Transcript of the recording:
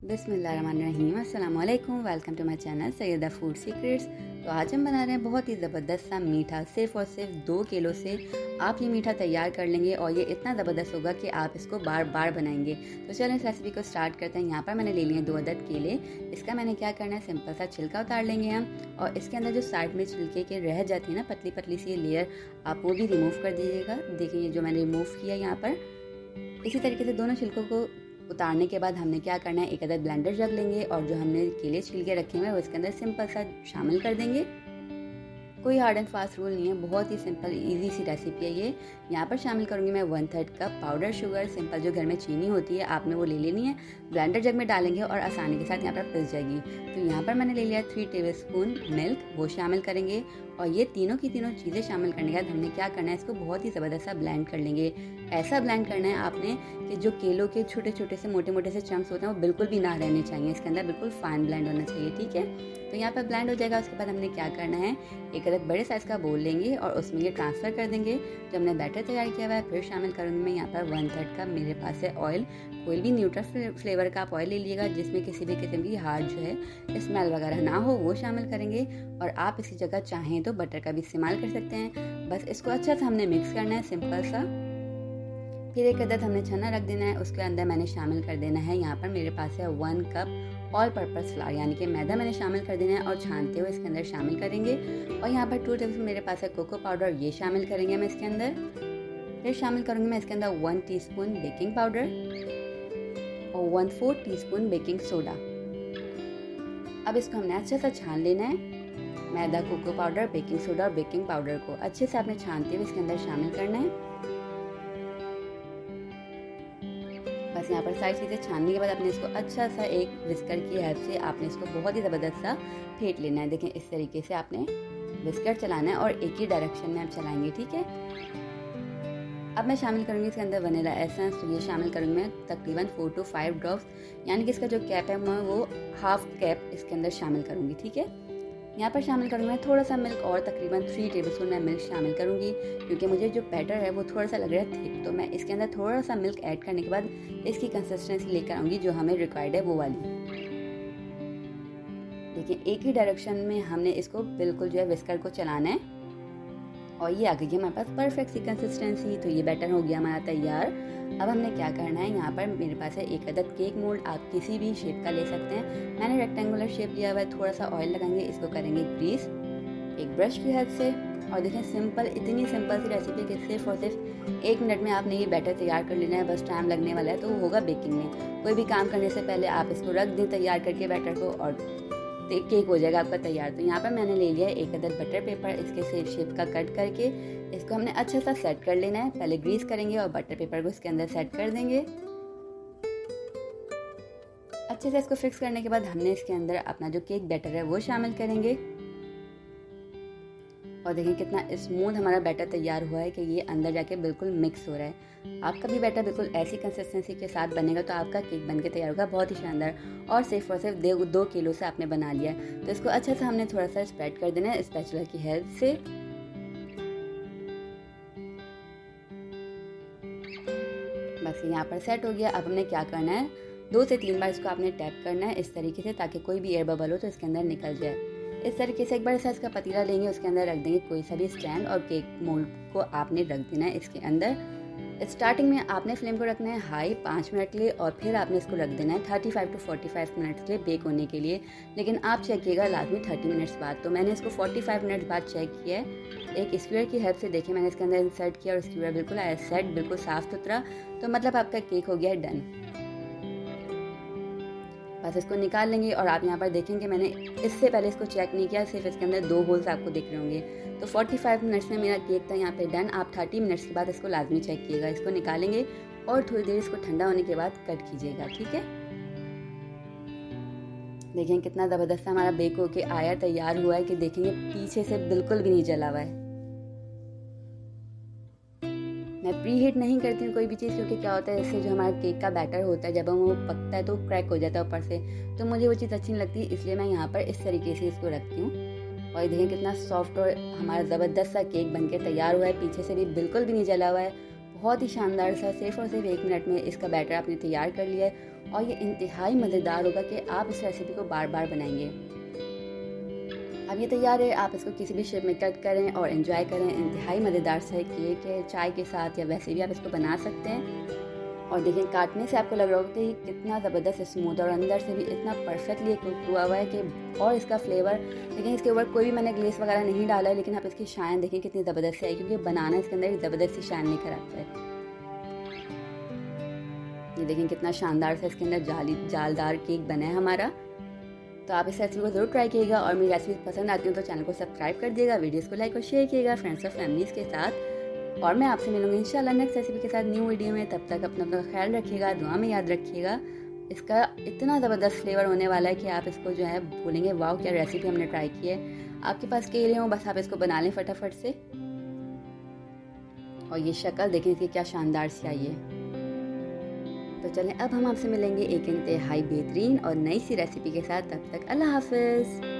बिस्मिल्लाहिर्रहमानिर्रहीम, अस्सलामुअलैकुम। Welcome to my channel Sayyada food secrets. तो आज हम बना रहे हैं बहुत ही ज़बरदस्त सा मीठा। सिर्फ़ और सिर्फ 2 किलो से आप ये मीठा तैयार कर लेंगे और ये इतना ज़बरदस्त होगा कि आप इसको बार बार बनाएंगे। तो चलें इस रेसिपी को स्टार्ट करते हैं। यहाँ पर मैंने ले लिए 2 अदद केले। इसका मैंने क्या करना है, सिंपल सा छिलका उतार लेंगे हम, और इसके अंदर जो साइड में छिलके के रह जाती है ना पतली पतली सी लेयर, आप वो भी रिमूव कर दीजिएगा। देखिए ये जो मैंने रिमूव किया यहाँ पर। इसी तरीके से दोनों छिलकों को उतारने के बाद हमने क्या करना है, एक अदद ब्लेंडर जग लेंगे और जो हमने केले छिल के रखे हुए हैं वो इसके अंदर सिंपल सा शामिल कर देंगे। कोई हार्ड एंड फास्ट रूल नहीं है, बहुत ही सिंपल इजी सी रेसिपी है ये। यहाँ पर शामिल करूँगी मैं 1/3 कप पाउडर शुगर। सिंपल जो घर में चीनी होती है आपने वो ले लेनी है, ब्लेंडर जग में डालेंगे और आसानी के साथ यहाँ पर पिस जाएगी। तो यहाँ पर मैंने ले लिया 3 टेबलस्पून मिल्क, वो शामिल करेंगे। और ये तीनों की तीनों चीज़ें शामिल करने के बाद हमने क्या करना है, इसको बहुत ही ज़बरदस्त सा ब्लेंड कर लेंगे। ऐसा ब्लेंड करना है आपने कि जो केलों के छोटे छोटे से मोटे मोटे से चंक्स होते हैं वो बिल्कुल भी ना रहने चाहिए, इसके अंदर बिल्कुल फाइन ब्लेंड होना चाहिए, ठीक है। तो यहाँ पर ब्लेंड हो जाएगा। उसके बाद हमने क्या करना है, एक अदद बड़े साइज़ का बोल लेंगे और उसमें ये ट्रांसफ़र कर देंगे जो हमने बैटर तैयार किया हुआ है। फिर शामिल करूँगी मैं यहाँ पर 1/3 कप मेरे पास है ऑयल। कोई भी न्यूट्रल फ्लेवर का आप ऑयल ले लीजिएगा जिसमें किसी भी किस्म की हार्ड जो है स्मेल वगैरह ना हो, वो शामिल करेंगे। और आप इसी जगह चाहें तो बटर का भी इस्तेमाल कर सकते हैं। बस इसको अच्छा सा हमने मिक्स करना है, सिंपल सा। फिर एक अदद हमने छन्ना रख देना है, उसके अंदर मैंने शामिल कर देना है, यहाँ पर मेरे पास है 1 कप ऑल पर्पस फ्लावर यानी कि मैदा मैंने शामिल कर देना है और छानते हुए इसके अंदर शामिल करेंगे। और यहाँ पर 2 टेबलस्पून मेरे पास है कोको पाउडर, ये शामिल करेंगे मैं इसके अंदर। फिर शामिल करूँगी मैं इसके अंदर 1 टीस्पून बेकिंग पाउडर और 1/4 टीस्पून बेकिंग सोडा। अब इसको हमने अच्छे से छान लेना है। मैदा, कोको पाउडर, बेकिंग सोडा और बेकिंग पाउडर को अच्छे से आपने छानते हुए इसके अंदर शामिल करना है। बस यहाँ पर सारी चीज़ें छानने के बाद आपने इसको अच्छा सा एक विस्कर की हेल्प से आपने इसको बहुत ही ज़बरदस्त सा फेंट लेना है। देखें इस तरीके से आपने विस्कर चलाना है और एक ही डायरेक्शन में आप चलाएंगे, ठीक है। अब मैं शामिल करूँगी इसके अंदर वनीला एसेंस। तो ये शामिल करूँगी मैं तकरीबन 4 to 5 ड्रॉप्स, यानी कि इसका जो कैप है मैं वो हाफ कैप इसके अंदर शामिल करूँगी, ठीक है। यहाँ पर शामिल करूँगी मैं थोड़ा सा मिल्क और तकरीबन 3 टेबलस्पून मैं मिल्क शामिल करूँगी, क्योंकि मुझे जो बैटर है वो थोड़ा सा लग रहा है थिक। तो मैं इसके अंदर थोड़ा सा मिल्क ऐड करने के बाद इसकी कंसिस्टेंसी लेकर आऊँगी जो हमें रिक्वायर्ड है वो वाली। देखिए एक ही डायरेक्शन में हमने इसको बिल्कुल जो है विस्कर को चलाना है और ये आ गई है हमारे पास परफेक्ट सी कंसिस्टेंसी। तो ये बैटर हो गया हमारा तैयार। अब हमने क्या करना है, यहाँ पर मेरे पास है एक अदद केक मोल्ड, आप किसी भी शेप का ले सकते हैं। मैंने रेक्टेंगुलर शेप लिया हुआ है। थोड़ा सा ऑयल लगाएंगे, इसको करेंगे ग्रीस एक ब्रश की हेल्प से। और देखें सिंपल, इतनी सिंपल सी रेसिपी कि सिर्फ और सिर्फ 1 मिनट में आपने ये बैटर तैयार कर लेना है। बस टाइम लगने वाला है तो वो होगा बेकिंग में। कोई भी काम करने से पहले आप इसको रख दें तैयार करके बैटर को और केक हो जाएगा आपका तैयार। तो यहाँ पर मैंने ले लिया है एक अदद बटर पेपर, इसके शेप का कट करके इसको हमने अच्छा सा सेट कर लेना है। पहले ग्रीस करेंगे और बटर पेपर को इसके अंदर सेट कर देंगे। अच्छे से इसको फिक्स करने के बाद हमने इसके अंदर अपना जो केक बैटर है वो शामिल करेंगे। और देखें कितना स्मूथ हमारा बैटर तैयार हुआ है कि ये अंदर जाके बिल्कुल मिक्स हो रहा है। आपका भी बैटर बिल्कुल ऐसी कंसिस्टेंसी के साथ बनेगा तो आपका केक बनके तैयार होगा बहुत ही शानदार। और सिर्फ 2 किलो से आपने बना लिया। तो इसको अच्छे से हमने थोड़ा सा स्प्रेड कर देना है स्पैचुला की हेल्प से। बस यहाँ पर सेट हो गया। अब हमने क्या करना है, 2 से 3 बार इसको आपने टैप करना है इस तरीके से, ताकि कोई भी एयर बबल हो तो इसके अंदर निकल जाए। इस तरीके से एक बड़े साइज का पतीला लेंगे, उसके अंदर रख देंगे कोई सा भी स्टैंड और केक मोल्ड को आपने रख देना है इसके अंदर। स्टार्टिंग में आपने फ्लेम को रखना है हाई 5 मिनट के लिए और फिर आपने इसको रख देना है 35 to 45 मिनट के लिए बेक होने के लिए। लेकिन आप चेक कीजिएगा लाजमी 30 मिनट्स बाद। तो मैंने इसको 45 मिनट बाद चेक किया है। एक स्क्वायर की हेल्प से देखिए मैंने इसके अंदर इंसर्ट किया और स्क्वायर बिल्कुल आया सेट, बिल्कुल साफ सुथरा। तो मतलब आपका केक हो गया डन। बस इसको निकाल लेंगे और आप यहाँ पर देखेंगे मैंने इससे पहले इसको चेक नहीं किया, सिर्फ इसके अंदर 2 होल्स आपको दिख रहे होंगे। तो 45 मिनट्स में मेरा केक था यहाँ पे डन। आप 30 मिनट्स के बाद इसको लाजमी चेक कीजिएगा। इसको निकालेंगे और थोड़ी देर इसको ठंडा होने के बाद कट कीजिएगा, ठीक है। देखें कितना ज़बरदस्त हमारा बेक होके आया तैयार हुआ है कि देखेंगे पीछे से बिल्कुल भी नहीं जला हुआ है। मैं प्री हीट नहीं करती हूँ कोई भी चीज़, क्योंकि क्या होता है इससे जो हमारा केक का बैटर होता है जब वो पकता है तो क्रैक हो जाता है ऊपर से, तो मुझे वो चीज़ अच्छी नहीं लगती। इसलिए मैं यहाँ पर इस तरीके से इसको रखती हूँ। और देखें कितना सॉफ्ट और हमारा ज़बरदस्त सा केक बनके तैयार हुआ है, पीछे से भी बिल्कुल भी नहीं जला हुआ है। बहुत ही शानदार सा सिर्फ और सिर्फ 1 मिनट में इसका बैटर आपने तैयार कर लिया है और ये इंतहाई मज़ेदार होगा कि आप इस रेसिपी को बार बार बनाएंगे। अब ये तैयार है, आप इसको किसी भी शेप में कट करें और एंजॉय करें। इंतहाई मज़ेदार सा केक है, चाय के साथ या वैसे भी आप इसको बना सकते हैं। और देखिए काटने से आपको लग रहा होगा कि कितना ज़बरदस्त स्मूथ और अंदर से भी इतना परफेक्टली कुक हुआ हुआ है कि और इसका फ्लेवर देखिए, इसके ऊपर कोई भी मैंने ग्लेस वगैरह नहीं डाला है, लेकिन आप इसकी शाइन देखें कितनी ज़बरदस्त है, क्योंकि बनाना इसके अंदर एक ज़बरदस्त सी शाइन लेकर आता है। ये देखें कितना शानदार सा इसके अंदर जालदार केक बना है हमारा। तो आप इस रेसिपी को ज़रूर ट्राई कीजिएगा और मेरी रेसिपी पसंद आती हो तो चैनल को सब्सक्राइब कर दिएगा, वीडियोस को लाइक और शेयर कीजिएगा फ्रेंड्स और फैमिलीज़ के साथ। और मैं आपसे मिलूंगी इंशाल्लाह नेक्स्ट रेसिपी के साथ न्यू वीडियो में। तब तक अपना ख्याल रखिएगा, दुआ में याद रखिएगा। इसका इतना ज़बरदस्त फ्लेवर होने वाला है कि आप इसको जो है बोलेंगे वाओ क्या रेसिपी हमने ट्राई की है। आपके पास केले हो, बस आप इसको बना लें फटाफट से। और ये शक्ल देखें इसकी क्या शानदार सी आई है। तो चलें अब हम आपसे मिलेंगे एक इंतहाई बेहतरीन और नई सी रेसिपी के साथ। तब तक अल्लाह हाफ़िज़।